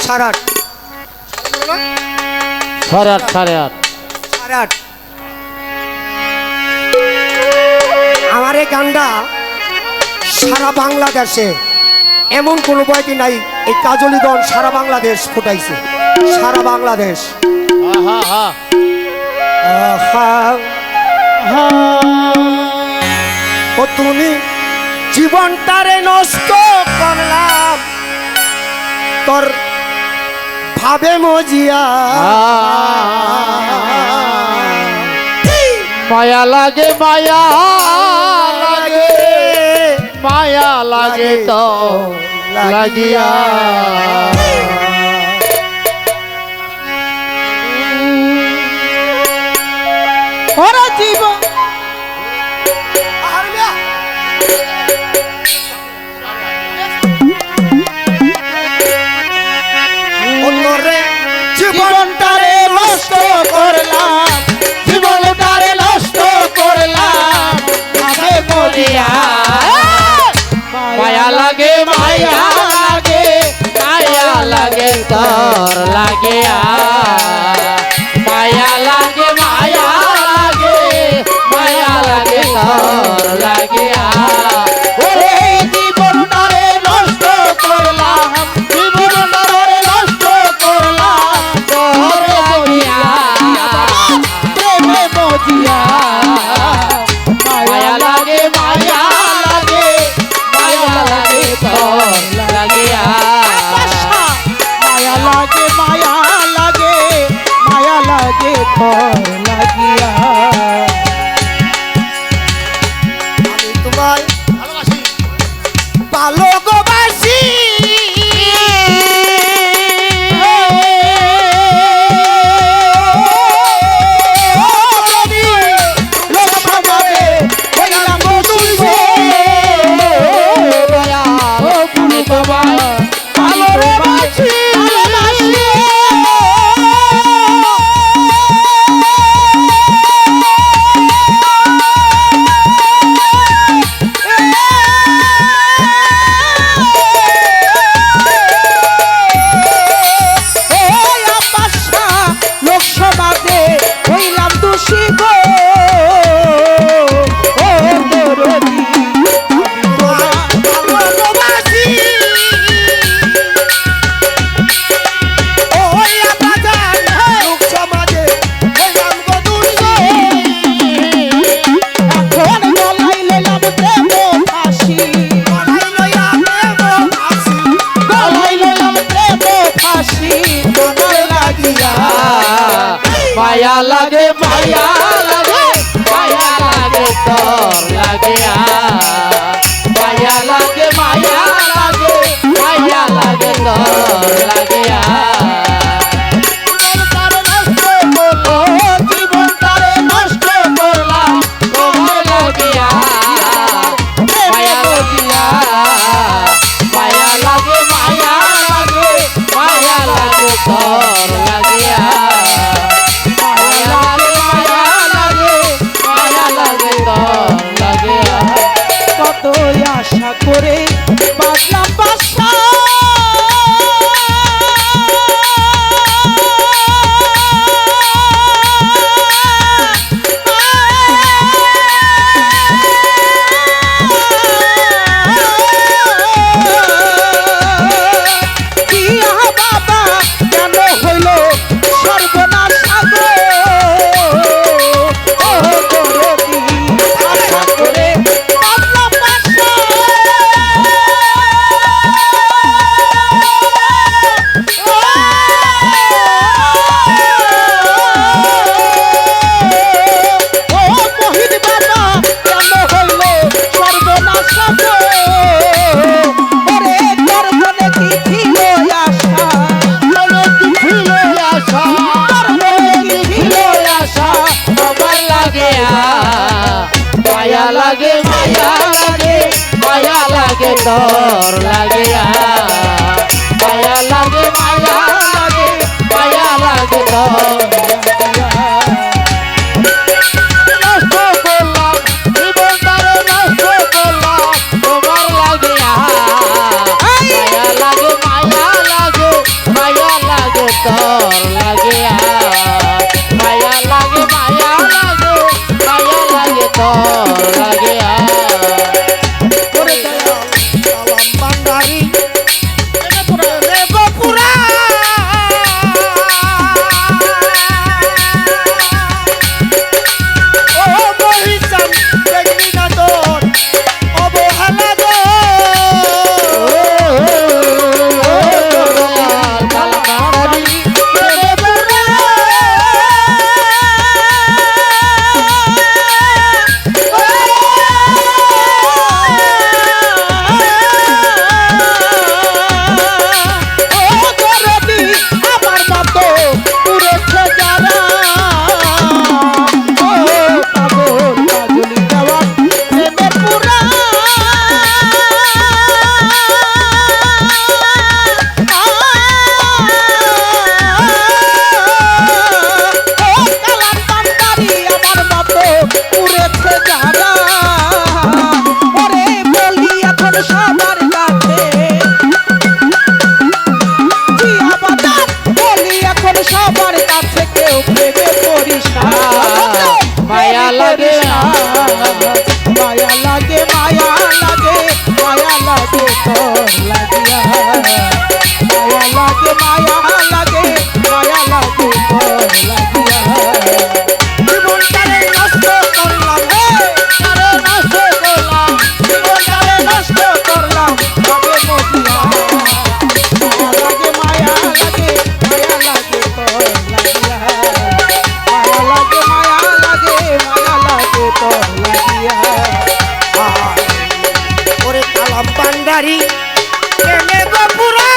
সারাট সারাট সারাট সারাট আমার এই গানটা সারা বাংলাদেশে এমন কোনো বয়টি নাই, এই কাজলি গান সারা বাংলাদেশ ফুটাইছে, সারা বাংলাদেশ। ও তুমি জীবনটারে নষ্ট করলাম তোর ভাবে মজিয়া, মায়া লাগে মায়া লাগে মায়া লাগে তো লাগিয়া ওরা জীবন জীবনটারে নষ্ট করলাম, জীবনটারে নষ্ট করলাম ভাবে মজিয়া, মায়া লাগে মায়া লাগে মায়া লাগে তোর লাগিয়া, মায়া লাগে মায়া লাগে মায়া লাগে তোর লাগিয়া। ওরে জীবনটারে নষ্ট করলাম জীবনটারে নষ্ট করলাম তোর লাগিয়া, প্রেমে মজিয়া, মায়া লাগে মায়া লাগে মায়া লাগে তোর লাগিয়া, মায়া লাগে মায়া লাগে মায়া লাগে তোর লাগিয়া। আমি তোমায় ভালোবাসি মায়া লাগে মায়া লাগে মায়া লাগে তোর লাগিয়া, মায়া লাগে মায়া লাগে মায়া লাগে তোর লাগিয়া। জীবনটারে নষ্ট করলাম তোর লাগিয়া, মায়া লাগিয়া, মায়া লাগে মায়া লাগে মায়া লাগে তোর লাগিয়া, কত আশা করে বাঁচলাম বাসা বাবা কেন হইল সর্বনাশ আশা করে মায়া লাগে মায়া লাগে মায়া লাগে তোর লাগিয়া, মায়া লাগে মায়া লাগে মায়া লাগে তোর নষ্ট করলাম জীবনটারে নষ্ট করলাম তোমার লাগিয়া, মায়া লাগে মায়া লাগে মায়া লাগে তোর লাগিয়া মায়া লাগে মায়া লাগে মায়া লাগে তোর লাগিয়া জীবনটারে নষ্ট করলাম তারে নষ্ট করলাম জীবনটারে নষ্ট করলাম তবে মতিয়া মায়া লাগে মায়া লাগে মায়া লাগে তোর লাগিয়া মায়া লাগে মায়া লাগে মায়া লাগে তোর লাগিয়া ওরে কালাম বান্ডারি প্রেমে গো পুরা